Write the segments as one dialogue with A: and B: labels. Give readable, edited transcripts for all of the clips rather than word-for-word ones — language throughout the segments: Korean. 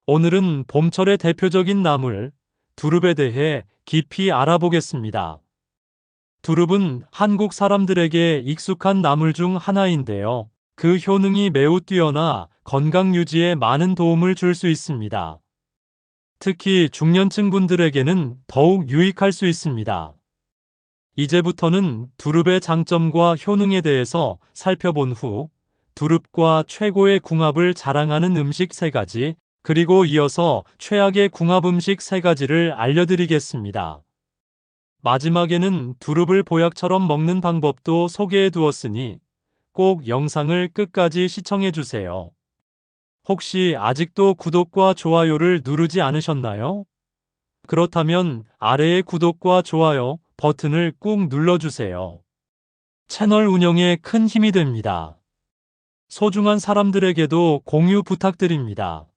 A: 오늘은 봄철의 대표적인 나물, 두릅에 대해 깊이 알아보겠습니다. 두릅은 한국 사람들에게 익숙한 나물 중 하나인데요. 그 효능이 매우 뛰어나 건강 유지에 많은 도움을 줄 수 있습니다. 특히 중년층 분들에게는 더욱 유익할 수 있습니다. 이제부터는 두릅의 장점과 효능에 대해서 살펴본 후 두릅과 최고의 궁합을 자랑하는 음식 3가지, 그리고 이어서 최악의 궁합 음식 3가지를 알려드리겠습니다. 마지막에는 두릅을 보약처럼 먹는 방법도 소개해 두었으니 꼭 영상을 끝까지 시청해 주세요. 혹시 아직도 구독과 좋아요를 누르지 않으셨나요? 그렇다면 아래의 구독과 좋아요 버튼을 꾹 눌러주세요. 채널 운영에 큰 힘이 됩니다. 소중한 사람들에게도 공유 부탁드립니다.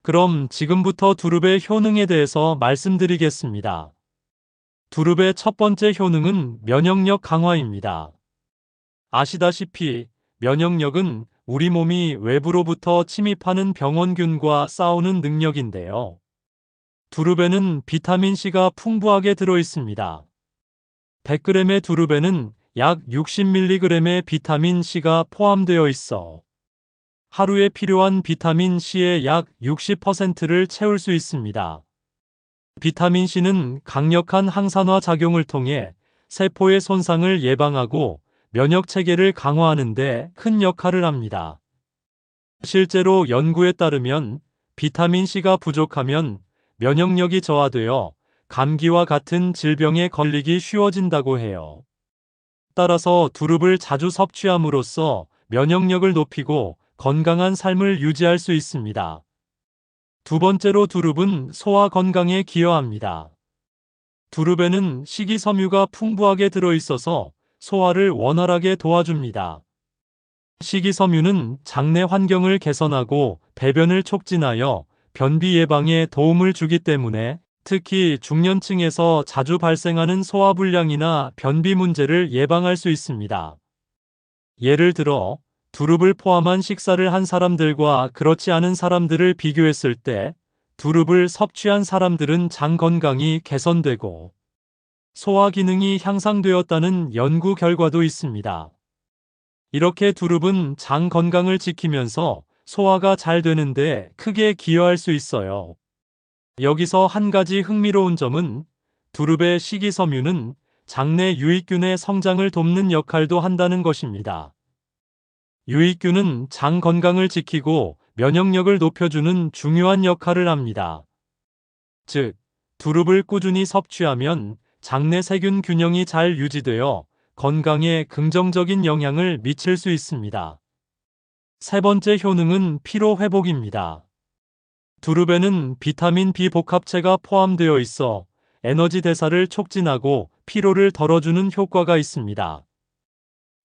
A: 그럼 지금부터 두릅의 효능에 대해서 말씀드리겠습니다. 두릅의 첫 번째 효능은 면역력 강화입니다. 아시다시피 면역력은 우리 몸이 외부로부터 침입하는 병원균과 싸우는 능력인데요. 두릅에는 비타민C가 풍부하게 들어 있습니다. 100g의 두릅에는 약 60mg의 비타민C가 포함되어 있어 하루에 필요한 비타민C의 약 60%를 채울 수 있습니다. 비타민C는 강력한 항산화 작용을 통해 세포의 손상을 예방하고 면역 체계를 강화하는 데 큰 역할을 합니다. 실제로 연구에 따르면 비타민C가 부족하면 면역력이 저하되어 감기와 같은 질병에 걸리기 쉬워진다고 해요. 따라서 두릅을 자주 섭취함으로써 면역력을 높이고 건강한 삶을 유지할 수 있습니다. 두 번째로 두릅은 소화 건강에 기여합니다. 두릅에는 식이섬유가 풍부하게 들어있어서 소화를 원활하게 도와줍니다. 식이섬유는 장내 환경을 개선하고 배변을 촉진하여 변비 예방에 도움을 주기 때문에 특히 중년층에서 자주 발생하는 소화불량이나 변비 문제를 예방할 수 있습니다. 예를 들어 두릅을 포함한 식사를 한 사람들과 그렇지 않은 사람들을 비교했을 때 두릅을 섭취한 사람들은 장 건강이 개선되고 소화 기능이 향상되었다는 연구 결과도 있습니다. 이렇게 두릅은 장 건강을 지키면서 소화가 잘 되는데 크게 기여할 수 있어요. 여기서 한 가지 흥미로운 점은 두릅의 식이섬유는 장내 유익균의 성장을 돕는 역할도 한다는 것입니다. 유익균은 장 건강을 지키고 면역력을 높여주는 중요한 역할을 합니다. 즉, 두릅을 꾸준히 섭취하면 장내 세균 균형이 잘 유지되어 건강에 긍정적인 영향을 미칠 수 있습니다. 세 번째 효능은 피로 회복입니다. 두릅에는 비타민 B 복합체가 포함되어 있어 에너지 대사를 촉진하고 피로를 덜어주는 효과가 있습니다.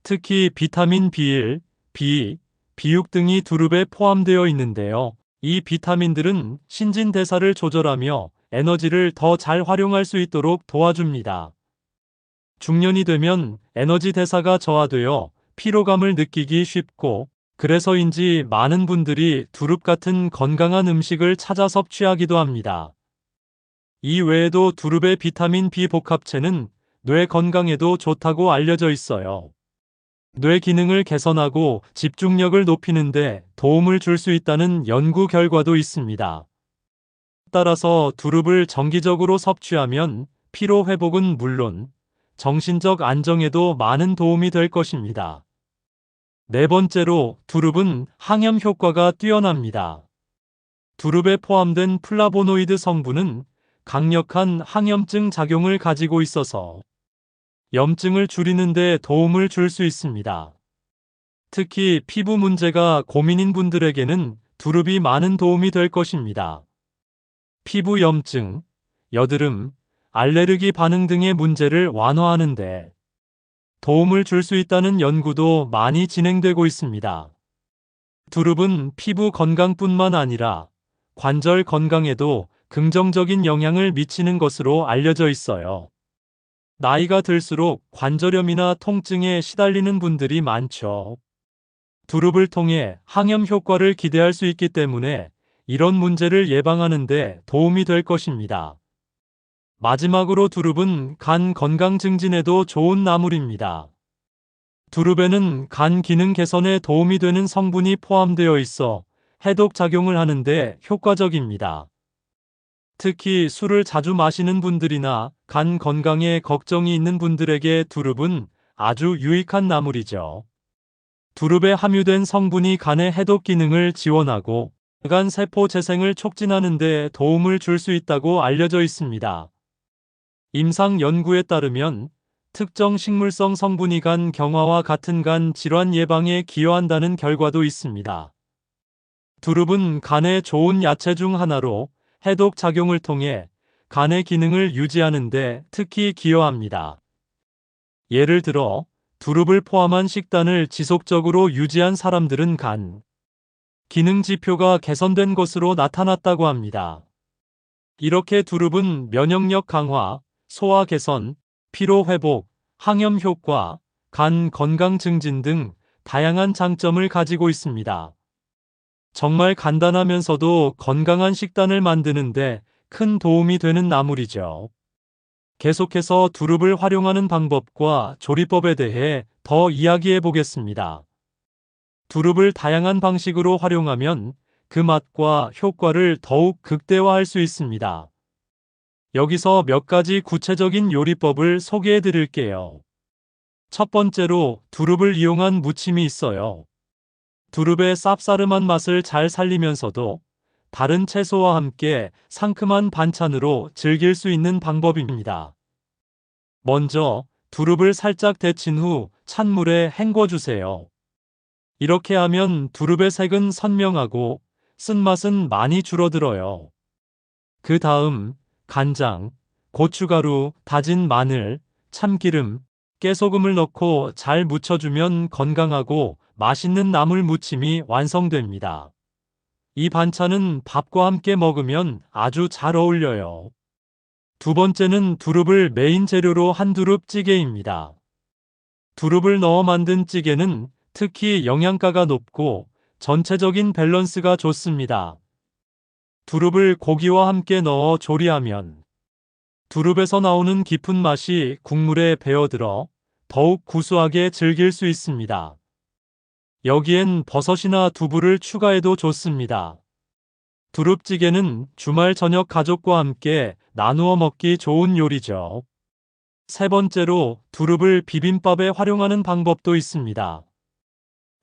A: 특히 비타민 B1, B2, B6 등이 두릅에 포함되어 있는데요. 이 비타민들은 신진대사를 조절하며 에너지를 더 잘 활용할 수 있도록 도와줍니다. 중년이 되면 에너지 대사가 저하되어 피로감을 느끼기 쉽고 그래서인지 많은 분들이 두릅 같은 건강한 음식을 찾아 섭취하기도 합니다. 이 외에도 두릅의 비타민 B 복합체는 뇌 건강에도 좋다고 알려져 있어요. 뇌 기능을 개선하고 집중력을 높이는 데 도움을 줄 수 있다는 연구 결과도 있습니다. 따라서 두릅을 정기적으로 섭취하면 피로 회복은 물론 정신적 안정에도 많은 도움이 될 것입니다. 네 번째로 두릅은 항염 효과가 뛰어납니다. 두릅에 포함된 플라보노이드 성분은 강력한 항염증 작용을 가지고 있어서 염증을 줄이는 데 도움을 줄 수 있습니다. 특히 피부 문제가 고민인 분들에게는 두릅이 많은 도움이 될 것입니다. 피부 염증, 여드름, 알레르기 반응 등의 문제를 완화하는 데 도움을 줄 수 있다는 연구도 많이 진행되고 있습니다. 두릅은 피부 건강뿐만 아니라 관절 건강에도 긍정적인 영향을 미치는 것으로 알려져 있어요. 나이가 들수록 관절염이나 통증에 시달리는 분들이 많죠. 두릅을 통해 항염 효과를 기대할 수 있기 때문에 이런 문제를 예방하는 데 도움이 될 것입니다. 마지막으로 두릅은 간 건강 증진에도 좋은 나물입니다. 두릅에는 간 기능 개선에 도움이 되는 성분이 포함되어 있어 해독 작용을 하는데 효과적입니다. 특히 술을 자주 마시는 분들이나 간 건강에 걱정이 있는 분들에게 두릅은 아주 유익한 나물이죠. 두릅에 함유된 성분이 간의 해독 기능을 지원하고 간 세포 재생을 촉진하는 데 도움을 줄 수 있다고 알려져 있습니다. 임상 연구에 따르면 특정 식물성 성분이 간 경화와 같은 간 질환 예방에 기여한다는 결과도 있습니다. 두릅은 간에 좋은 야채 중 하나로 해독 작용을 통해 간의 기능을 유지하는 데 특히 기여합니다. 예를 들어 두릅을 포함한 식단을 지속적으로 유지한 사람들은 간 기능 지표가 개선된 것으로 나타났다고 합니다. 이렇게 두릅은 면역력 강화, 소화 개선, 피로 회복, 항염 효과, 간 건강 증진 등 다양한 장점을 가지고 있습니다. 정말 간단하면서도 건강한 식단을 만드는데 큰 도움이 되는 나물이죠. 계속해서 두릅을 활용하는 방법과 조리법에 대해 더 이야기해 보겠습니다. 두릅을 다양한 방식으로 활용하면 그 맛과 효과를 더욱 극대화할 수 있습니다. 여기서 몇 가지 구체적인 요리법을 소개해 드릴게요. 첫 번째로 두릅을 이용한 무침이 있어요. 두릅의 쌉싸름한 맛을 잘 살리면서도 다른 채소와 함께 상큼한 반찬으로 즐길 수 있는 방법입니다. 먼저 두릅을 살짝 데친 후 찬물에 헹궈주세요. 이렇게 하면 두릅의 색은 선명하고 쓴맛은 많이 줄어들어요. 그 다음 간장, 고춧가루, 다진 마늘, 참기름, 깨소금을 넣고 잘 무쳐주면 건강하고 맛있는 나물 무침이 완성됩니다. 이 반찬은 밥과 함께 먹으면 아주 잘 어울려요. 두 번째는 두릅을 메인 재료로 한 두릅 찌개입니다. 두릅을 넣어 만든 찌개는 특히 영양가가 높고 전체적인 밸런스가 좋습니다. 두릅을 고기와 함께 넣어 조리하면 두릅에서 나오는 깊은 맛이 국물에 배어들어 더욱 구수하게 즐길 수 있습니다. 여기엔 버섯이나 두부를 추가해도 좋습니다. 두릅찌개는 주말 저녁 가족과 함께 나누어 먹기 좋은 요리죠. 세 번째로 두릅을 비빔밥에 활용하는 방법도 있습니다.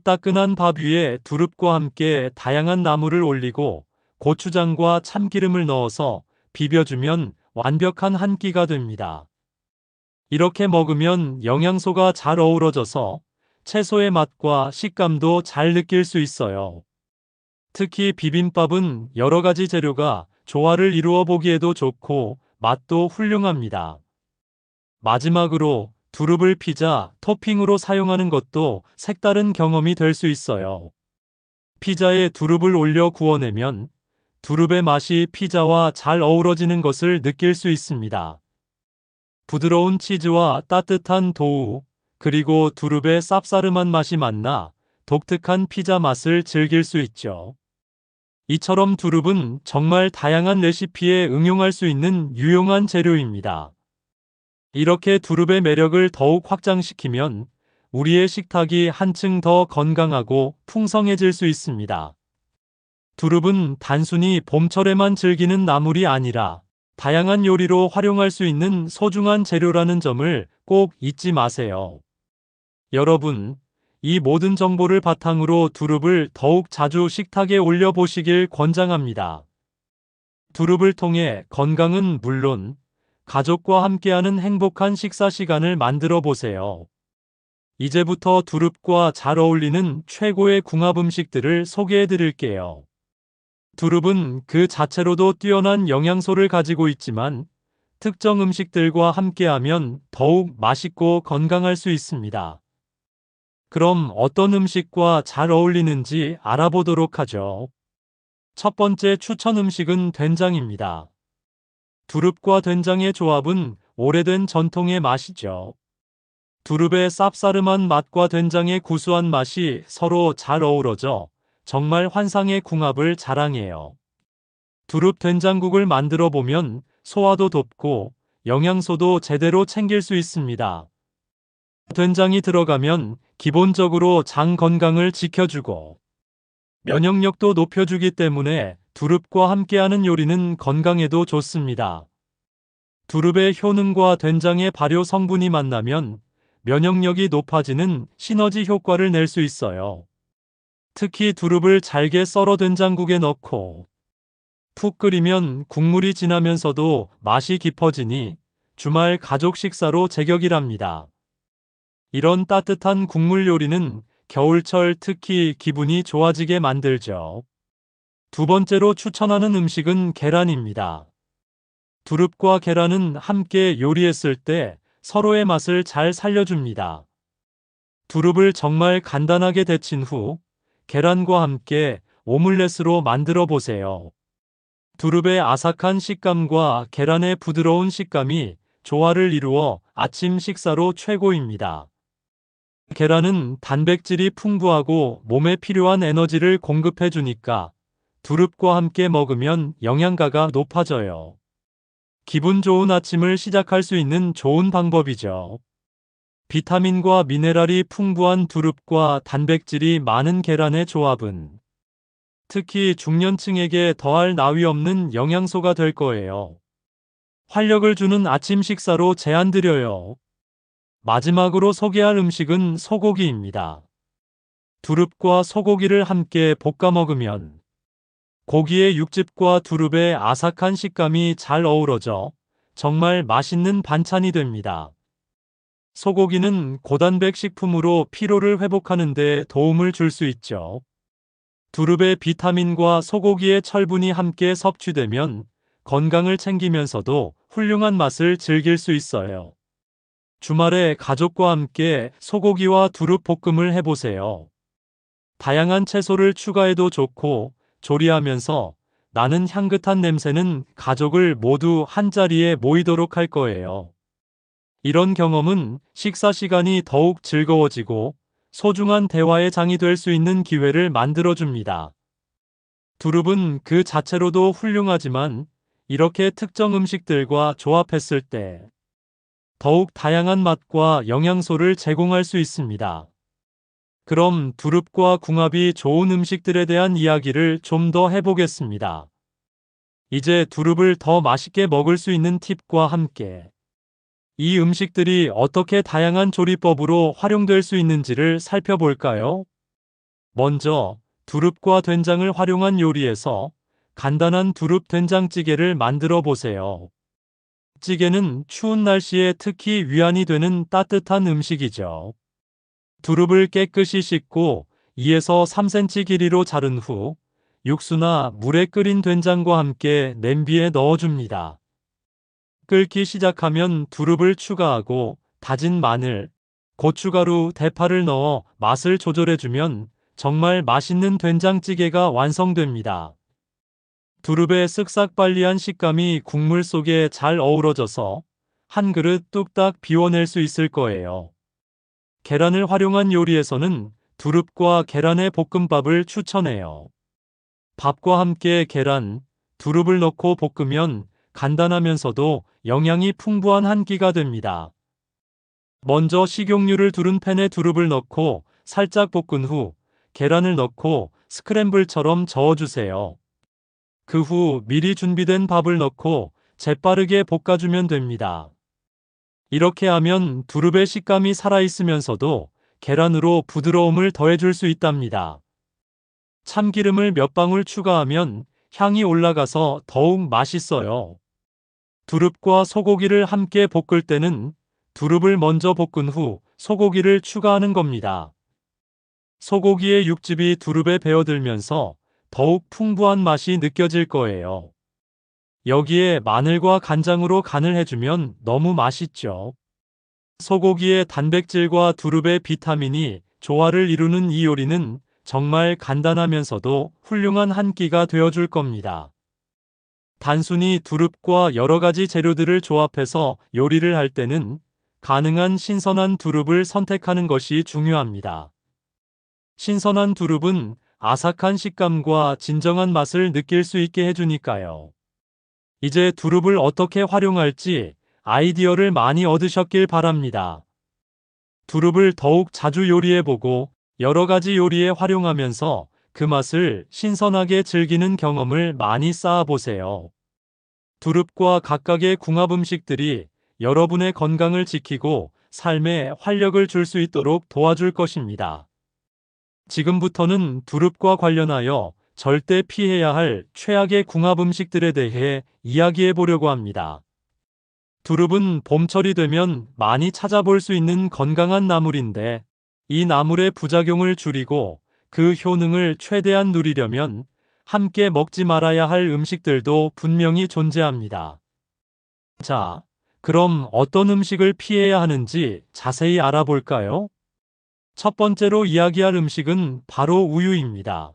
A: 따끈한 밥 위에 두릅과 함께 다양한 나물을 올리고 고추장과 참기름을 넣어서 비벼주면 완벽한 한 끼가 됩니다. 이렇게 먹으면 영양소가 잘 어우러져서 채소의 맛과 식감도 잘 느낄 수 있어요. 특히 비빔밥은 여러 가지 재료가 조화를 이루어 보기에도 좋고 맛도 훌륭합니다. 마지막으로 두릅을 피자 토핑으로 사용하는 것도 색다른 경험이 될 수 있어요. 피자에 두릅을 올려 구워내면 두릅의 맛이 피자와 잘 어우러지는 것을 느낄 수 있습니다. 부드러운 치즈와 따뜻한 도우, 그리고 두릅의 쌉싸름한 맛이 만나 독특한 피자 맛을 즐길 수 있죠. 이처럼 두릅은 정말 다양한 레시피에 응용할 수 있는 유용한 재료입니다. 이렇게 두릅의 매력을 더욱 확장시키면 우리의 식탁이 한층 더 건강하고 풍성해질 수 있습니다. 두릅은 단순히 봄철에만 즐기는 나물이 아니라 다양한 요리로 활용할 수 있는 소중한 재료라는 점을 꼭 잊지 마세요. 여러분, 이 모든 정보를 바탕으로 두릅을 더욱 자주 식탁에 올려보시길 권장합니다. 두릅을 통해 건강은 물론 가족과 함께하는 행복한 식사 시간을 만들어 보세요. 이제부터 두릅과 잘 어울리는 최고의 궁합 음식들을 소개해 드릴게요. 두릅은 그 자체로도 뛰어난 영양소를 가지고 있지만 특정 음식들과 함께하면 더욱 맛있고 건강할 수 있습니다. 그럼 어떤 음식과 잘 어울리는지 알아보도록 하죠. 첫 번째 추천 음식은 된장입니다. 두릅과 된장의 조합은 오래된 전통의 맛이죠. 두릅의 쌉싸름한 맛과 된장의 구수한 맛이 서로 잘 어우러져 정말 환상의 궁합을 자랑해요. 두릅 된장국을 만들어 보면 소화도 돕고 영양소도 제대로 챙길 수 있습니다. 된장이 들어가면 기본적으로 장 건강을 지켜주고 면역력도 높여주기 때문에 두릅과 함께하는 요리는 건강에도 좋습니다. 두릅의 효능과 된장의 발효 성분이 만나면 면역력이 높아지는 시너지 효과를 낼 수 있어요. 특히 두릅을 잘게 썰어 된장국에 넣고 푹 끓이면 국물이 진하면서도 맛이 깊어지니 주말 가족 식사로 제격이랍니다. 이런 따뜻한 국물 요리는 겨울철 특히 기분이 좋아지게 만들죠. 두 번째로 추천하는 음식은 계란입니다. 두릅과 계란은 함께 요리했을 때 서로의 맛을 잘 살려줍니다. 두릅을 정말 간단하게 데친 후 계란과 함께 오믈렛으로 만들어 보세요. 두릅의 아삭한 식감과 계란의 부드러운 식감이 조화를 이루어 아침 식사로 최고입니다. 계란은 단백질이 풍부하고 몸에 필요한 에너지를 공급해 주니까 두릅과 함께 먹으면 영양가가 높아져요. 기분 좋은 아침을 시작할 수 있는 좋은 방법이죠. 비타민과 미네랄이 풍부한 두릅과 단백질이 많은 계란의 조합은 특히 중년층에게 더할 나위 없는 영양소가 될 거예요. 활력을 주는 아침 식사로 제안드려요. 마지막으로 소개할 음식은 소고기입니다. 두릅과 소고기를 함께 볶아 먹으면 고기의 육즙과 두릅의 아삭한 식감이 잘 어우러져 정말 맛있는 반찬이 됩니다. 소고기는 고단백 식품으로 피로를 회복하는 데 도움을 줄 수 있죠. 두릅의 비타민과 소고기의 철분이 함께 섭취되면 건강을 챙기면서도 훌륭한 맛을 즐길 수 있어요. 주말에 가족과 함께 소고기와 두릅 볶음을 해보세요. 다양한 채소를 추가해도 좋고 조리하면서 나는 향긋한 냄새는 가족을 모두 한자리에 모이도록 할 거예요. 이런 경험은 식사 시간이 더욱 즐거워지고 소중한 대화의 장이 될 수 있는 기회를 만들어줍니다. 두릅은 그 자체로도 훌륭하지만 이렇게 특정 음식들과 조합했을 때 더욱 다양한 맛과 영양소를 제공할 수 있습니다. 그럼 두릅과 궁합이 좋은 음식들에 대한 이야기를 좀 더 해보겠습니다. 이제 두릅을 더 맛있게 먹을 수 있는 팁과 함께 이 음식들이 어떻게 다양한 조리법으로 활용될 수 있는지를 살펴볼까요? 먼저 두릅과 된장을 활용한 요리에서 간단한 두릅 된장찌개를 만들어 보세요. 찌개는 추운 날씨에 특히 위안이 되는 따뜻한 음식이죠. 두릅을 깨끗이 씻고 2에서 3cm 길이로 자른 후 육수나 물에 끓인 된장과 함께 냄비에 넣어줍니다. 끓기 시작하면 두릅을 추가하고 다진 마늘, 고춧가루, 대파를 넣어 맛을 조절해주면 정말 맛있는 된장찌개가 완성됩니다. 두릅의 쓱싹발리한 식감이 국물 속에 잘 어우러져서 한 그릇 뚝딱 비워낼 수 있을 거예요. 계란을 활용한 요리에서는 두릅과 계란의 볶음밥을 추천해요. 밥과 함께 계란, 두릅을 넣고 볶으면 간단하면서도 영양이 풍부한 한 끼가 됩니다. 먼저 식용유를 두른 팬에 두릅을 넣고 살짝 볶은 후 계란을 넣고 스크램블처럼 저어주세요. 그 후 미리 준비된 밥을 넣고 재빠르게 볶아주면 됩니다. 이렇게 하면 두릅의 식감이 살아있으면서도 계란으로 부드러움을 더해줄 수 있답니다. 참기름을 몇 방울 추가하면 향이 올라가서 더욱 맛있어요. 두릅과 소고기를 함께 볶을 때는 두릅을 먼저 볶은 후 소고기를 추가하는 겁니다. 소고기의 육즙이 두릅에 배어들면서 더욱 풍부한 맛이 느껴질 거예요. 여기에 마늘과 간장으로 간을 해주면 너무 맛있죠. 소고기의 단백질과 두릅의 비타민이 조화를 이루는 이 요리는 정말 간단하면서도 훌륭한 한 끼가 되어줄 겁니다. 단순히 두릅과 여러 가지 재료들을 조합해서 요리를 할 때는 가능한 신선한 두릅을 선택하는 것이 중요합니다. 신선한 두릅은 아삭한 식감과 진정한 맛을 느낄 수 있게 해주니까요. 이제 두릅을 어떻게 활용할지 아이디어를 많이 얻으셨길 바랍니다. 두릅을 더욱 자주 요리해보고 여러 가지 요리에 활용하면서 그 맛을 신선하게 즐기는 경험을 많이 쌓아보세요. 두릅과 각각의 궁합 음식들이 여러분의 건강을 지키고 삶에 활력을 줄 수 있도록 도와줄 것입니다. 지금부터는 두릅과 관련하여 절대 피해야 할 최악의 궁합 음식들에 대해 이야기해 보려고 합니다. 두릅은 봄철이 되면 많이 찾아볼 수 있는 건강한 나물인데, 이 나물의 부작용을 줄이고 그 효능을 최대한 누리려면 함께 먹지 말아야 할 음식들도 분명히 존재합니다. 자, 그럼 어떤 음식을 피해야 하는지 자세히 알아볼까요? 첫 번째로 이야기할 음식은 바로 우유입니다.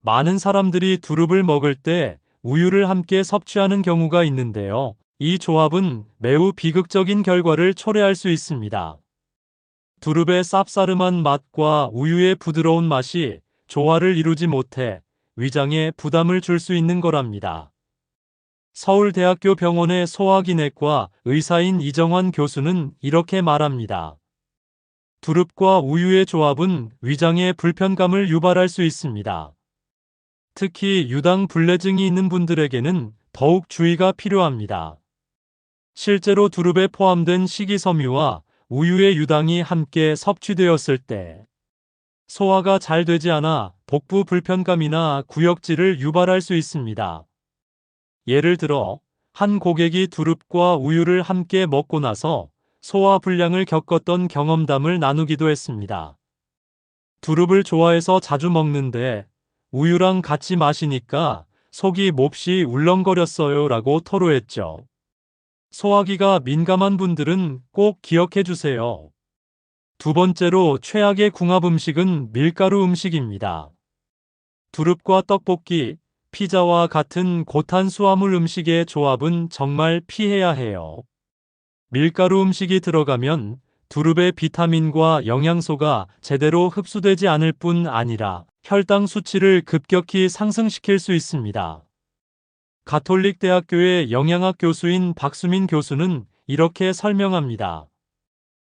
A: 많은 사람들이 두릅을 먹을 때 우유를 함께 섭취하는 경우가 있는데요. 이 조합은 매우 비극적인 결과를 초래할 수 있습니다. 두릅의 쌉싸름한 맛과 우유의 부드러운 맛이 조화를 이루지 못해 위장에 부담을 줄 수 있는 거랍니다. 서울대학교 병원의 소화기내과 의사인 이정환 교수는 이렇게 말합니다. 두릅과 우유의 조합은 위장에 불편감을 유발할 수 있습니다. 특히 유당 불내증이 있는 분들에게는 더욱 주의가 필요합니다. 실제로 두릅에 포함된 식이섬유와 우유의 유당이 함께 섭취되었을 때 소화가 잘 되지 않아 복부 불편감이나 구역질을 유발할 수 있습니다. 예를 들어 한 고객이 두릅과 우유를 함께 먹고 나서 소화 불량을 겪었던 경험담을 나누기도 했습니다. 두릅을 좋아해서 자주 먹는데 우유랑 같이 마시니까 속이 몹시 울렁거렸어요 라고 토로했죠. 소화기가 민감한 분들은 꼭 기억해 주세요. 두 번째로 최악의 궁합 음식은 밀가루 음식입니다. 두릅과 떡볶이, 피자와 같은 고탄수화물 음식의 조합은 정말 피해야 해요. 밀가루 음식이 들어가면 두릅의 비타민과 영양소가 제대로 흡수되지 않을 뿐 아니라 혈당 수치를 급격히 상승시킬 수 있습니다. 가톨릭 대학교의 영양학 교수인 박수민 교수는 이렇게 설명합니다.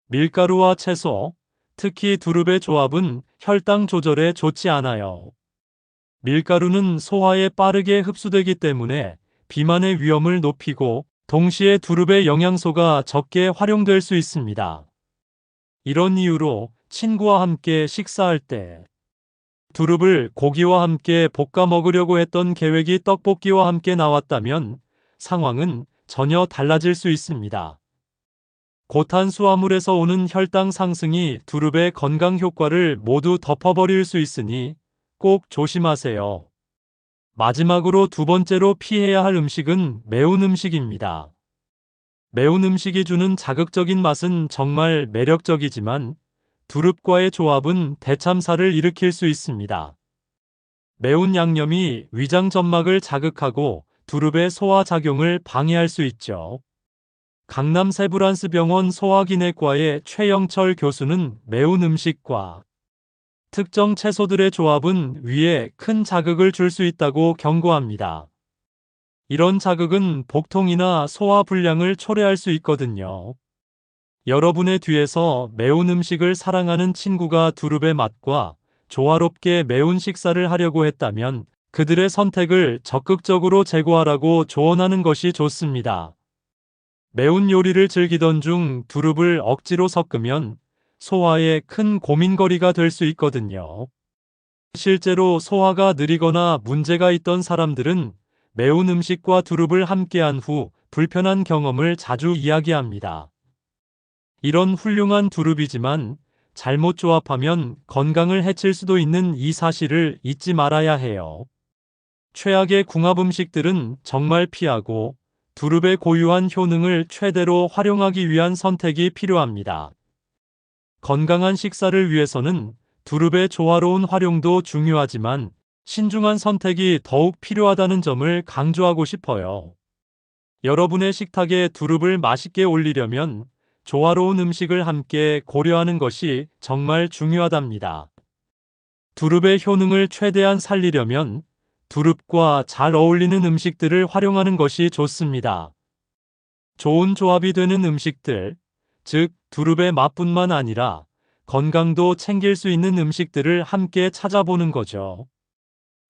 A: 밀가루와 채소, 특히 두릅의 조합은 혈당 조절에 좋지 않아요. 밀가루는 소화에 빠르게 흡수되기 때문에 비만의 위험을 높이고 동시에 두릅의 영양소가 적게 활용될 수 있습니다. 이런 이유로 친구와 함께 식사할 때 두릅을 고기와 함께 볶아 먹으려고 했던 계획이 떡볶이와 함께 나왔다면 상황은 전혀 달라질 수 있습니다. 고탄수화물에서 오는 혈당 상승이 두릅의 건강 효과를 모두 덮어버릴 수 있으니 꼭 조심하세요. 마지막으로 두 번째로 피해야 할 음식은 매운 음식입니다. 매운 음식이 주는 자극적인 맛은 정말 매력적이지만 두릅과의 조합은 대참사를 일으킬 수 있습니다. 매운 양념이 위장 점막을 자극하고 두릅의 소화 작용을 방해할 수 있죠. 강남 세브란스 병원 소화기내과의 최영철 교수는 매운 음식과 특정 채소들의 조합은 위에 큰 자극을 줄 수 있다고 경고합니다. 이런 자극은 복통이나 소화 불량을 초래할 수 있거든요. 여러분의 뒤에서 매운 음식을 사랑하는 친구가 두릅의 맛과 조화롭게 매운 식사를 하려고 했다면 그들의 선택을 적극적으로 제고하라고 조언하는 것이 좋습니다. 매운 요리를 즐기던 중 두릅을 억지로 섞으면 소화에 큰 고민거리가 될 수 있거든요. 실제로 소화가 느리거나 문제가 있던 사람들은 매운 음식과 두릅을 함께한 후 불편한 경험을 자주 이야기합니다. 이런 훌륭한 두릅이지만 잘못 조합하면 건강을 해칠 수도 있는 이 사실을 잊지 말아야 해요. 최악의 궁합 음식들은 정말 피하고 두릅의 고유한 효능을 최대로 활용하기 위한 선택이 필요합니다. 건강한 식사를 위해서는 두릅의 조화로운 활용도 중요하지만 신중한 선택이 더욱 필요하다는 점을 강조하고 싶어요. 여러분의 식탁에 두릅을 맛있게 올리려면 조화로운 음식을 함께 고려하는 것이 정말 중요하답니다. 두릅의 효능을 최대한 살리려면 두릅과 잘 어울리는 음식들을 활용하는 것이 좋습니다. 좋은 조합이 되는 음식들, 즉 두릅의 맛뿐만 아니라 건강도 챙길 수 있는 음식들을 함께 찾아보는 거죠.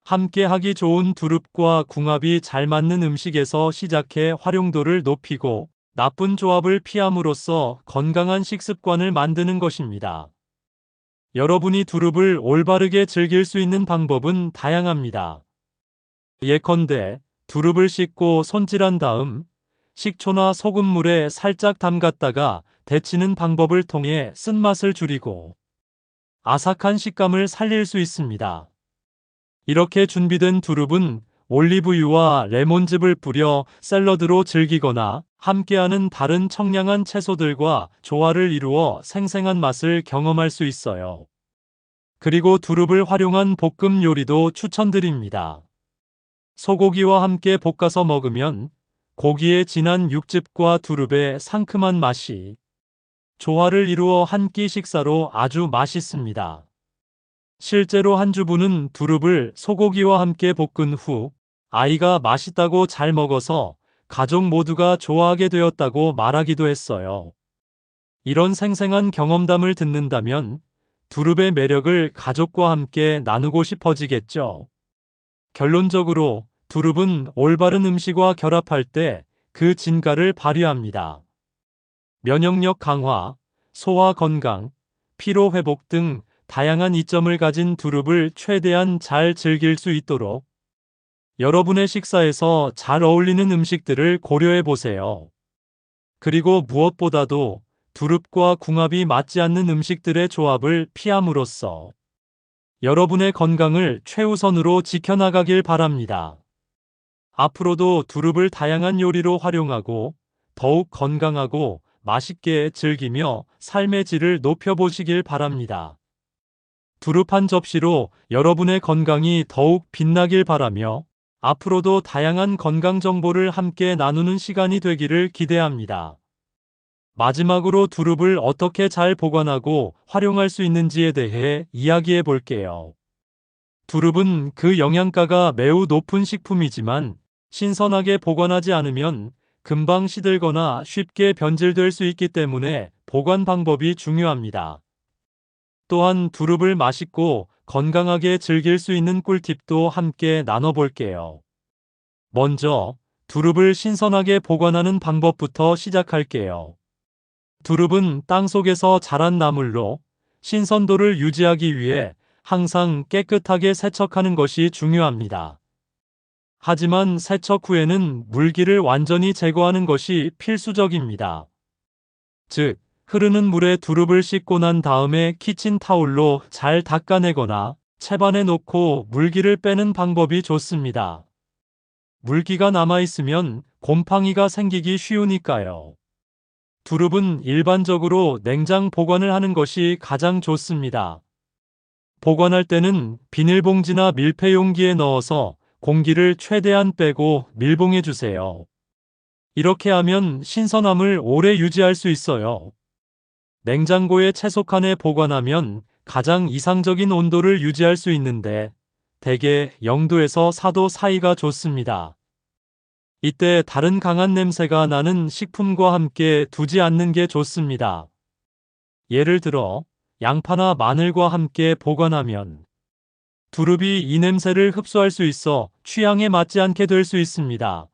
A: 함께 하기 좋은 두릅과 궁합이 잘 맞는 음식에서 시작해 활용도를 높이고 나쁜 조합을 피함으로써 건강한 식습관을 만드는 것입니다. 여러분이 두릅을 올바르게 즐길 수 있는 방법은 다양합니다. 예컨대 두릅을 씻고 손질한 다음 식초나 소금물에 살짝 담갔다가 데치는 방법을 통해 쓴맛을 줄이고 아삭한 식감을 살릴 수 있습니다. 이렇게 준비된 두릅은 올리브유와 레몬즙을 뿌려 샐러드로 즐기거나 함께하는 다른 청량한 채소들과 조화를 이루어 생생한 맛을 경험할 수 있어요. 그리고 두릅을 활용한 볶음 요리도 추천드립니다. 소고기와 함께 볶아서 먹으면 고기의 진한 육즙과 두릅의 상큼한 맛이 조화를 이루어 한 끼 식사로 아주 맛있습니다. 실제로 한 주부는 두릅을 소고기와 함께 볶은 후 아이가 맛있다고 잘 먹어서 가족 모두가 좋아하게 되었다고 말하기도 했어요. 이런 생생한 경험담을 듣는다면 두릅의 매력을 가족과 함께 나누고 싶어지겠죠. 결론적으로 두릅은 올바른 음식과 결합할 때 그 진가를 발휘합니다. 면역력 강화, 소화 건강, 피로 회복 등 다양한 이점을 가진 두릅을 최대한 잘 즐길 수 있도록 여러분의 식사에서 잘 어울리는 음식들을 고려해 보세요. 그리고 무엇보다도 두릅과 궁합이 맞지 않는 음식들의 조합을 피함으로써 여러분의 건강을 최우선으로 지켜나가길 바랍니다. 앞으로도 두릅을 다양한 요리로 활용하고 더욱 건강하고 맛있게 즐기며 삶의 질을 높여보시길 바랍니다. 두릅 한 접시로 여러분의 건강이 더욱 빛나길 바라며 앞으로도 다양한 건강 정보를 함께 나누는 시간이 되기를 기대합니다. 마지막으로 두릅을 어떻게 잘 보관하고 활용할 수 있는지에 대해 이야기해 볼게요. 두릅은 그 영양가가 매우 높은 식품이지만 신선하게 보관하지 않으면 금방 시들거나 쉽게 변질될 수 있기 때문에 보관 방법이 중요합니다. 또한 두릅을 맛있고 건강하게 즐길 수 있는 꿀팁도 함께 나눠볼게요. 먼저 두릅을 신선하게 보관하는 방법부터 시작할게요. 두릅은 땅속에서 자란 나물로 신선도를 유지하기 위해 항상 깨끗하게 세척하는 것이 중요합니다. 하지만 세척 후에는 물기를 완전히 제거하는 것이 필수적입니다. 즉, 흐르는 물에 두릅을 씻고 난 다음에 키친타올로 잘 닦아내거나 채반에 놓고 물기를 빼는 방법이 좋습니다. 물기가 남아있으면 곰팡이가 생기기 쉬우니까요. 두릅은 일반적으로 냉장 보관을 하는 것이 가장 좋습니다. 보관할 때는 비닐봉지나 밀폐용기에 넣어서 공기를 최대한 빼고 밀봉해 주세요. 이렇게 하면 신선함을 오래 유지할 수 있어요. 냉장고에 채소칸에 보관하면 가장 이상적인 온도를 유지할 수 있는데 대개 0도에서 4도 사이가 좋습니다. 이때 다른 강한 냄새가 나는 식품과 함께 두지 않는 게 좋습니다. 예를 들어 양파나 마늘과 함께 보관하면 두릅이 이 냄새를 흡수할 수 있어 취향에 맞지 않게 될 수 있습니다.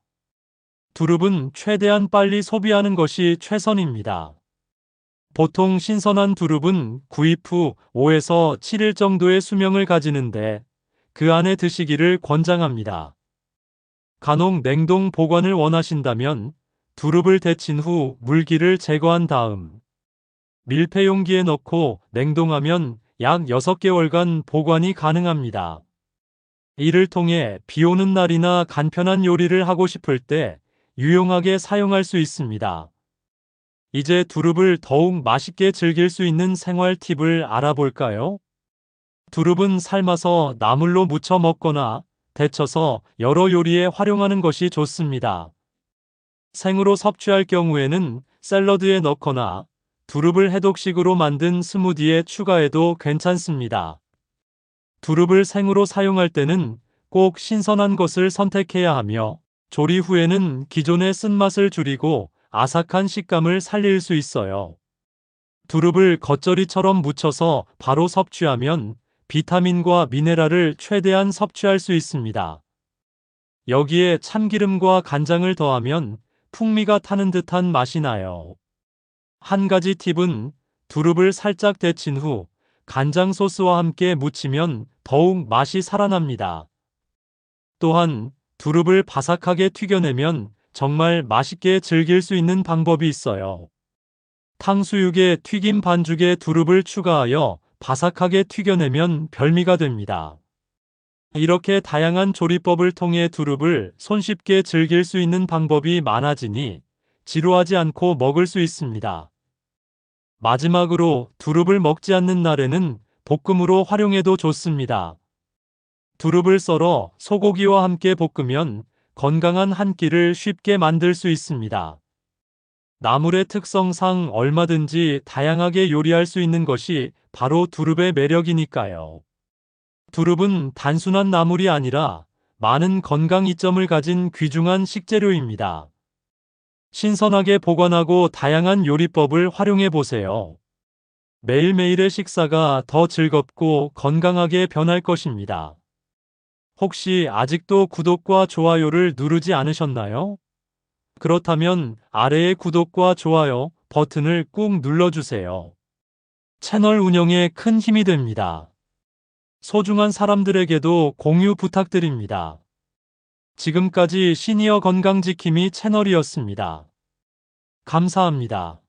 A: 두릅은 최대한 빨리 소비하는 것이 최선입니다. 보통 신선한 두릅은 구입 후 5에서 7일 정도의 수명을 가지는데 그 안에 드시기를 권장합니다. 간혹 냉동 보관을 원하신다면 두릅을 데친 후 물기를 제거한 다음 밀폐용기에 넣고 냉동하면 약 6개월간 보관이 가능합니다. 이를 통해 비 오는 날이나 간편한 요리를 하고 싶을 때 유용하게 사용할 수 있습니다. 이제 두릅을 더욱 맛있게 즐길 수 있는 생활 팁을 알아볼까요? 두릅은 삶아서 나물로 무쳐 먹거나 데쳐서 여러 요리에 활용하는 것이 좋습니다. 생으로 섭취할 경우에는 샐러드에 넣거나 두릅을 해독식으로 만든 스무디에 추가해도 괜찮습니다. 두릅을 생으로 사용할 때는 꼭 신선한 것을 선택해야 하며, 조리 후에는 기존의 쓴맛을 줄이고 아삭한 식감을 살릴 수 있어요. 두릅을 겉절이처럼 무쳐서 바로 섭취하면 비타민과 미네랄을 최대한 섭취할 수 있습니다. 여기에 참기름과 간장을 더하면 풍미가 타는 듯한 맛이 나요. 한 가지 팁은 두릅을 살짝 데친 후 간장 소스와 함께 무치면 더욱 맛이 살아납니다. 또한 두릅을 바삭하게 튀겨내면 정말 맛있게 즐길 수 있는 방법이 있어요. 탕수육에 튀김 반죽에 두릅을 추가하여 바삭하게 튀겨내면 별미가 됩니다. 이렇게 다양한 조리법을 통해 두릅을 손쉽게 즐길 수 있는 방법이 많아지니 지루하지 않고 먹을 수 있습니다. 마지막으로 두릅을 먹지 않는 날에는 볶음으로 활용해도 좋습니다. 두릅을 썰어 소고기와 함께 볶으면 건강한 한 끼를 쉽게 만들 수 있습니다. 나물의 특성상 얼마든지 다양하게 요리할 수 있는 것이 바로 두릅의 매력이니까요. 두릅은 단순한 나물이 아니라 많은 건강 이점을 가진 귀중한 식재료입니다. 신선하게 보관하고 다양한 요리법을 활용해 보세요. 매일매일의 식사가 더 즐겁고 건강하게 변할 것입니다. 혹시 아직도 구독과 좋아요를 누르지 않으셨나요? 그렇다면 아래의 구독과 좋아요 버튼을 꾹 눌러주세요. 채널 운영에 큰 힘이 됩니다. 소중한 사람들에게도 공유 부탁드립니다. 지금까지 시니어 건강지킴이 채널이었습니다. 감사합니다.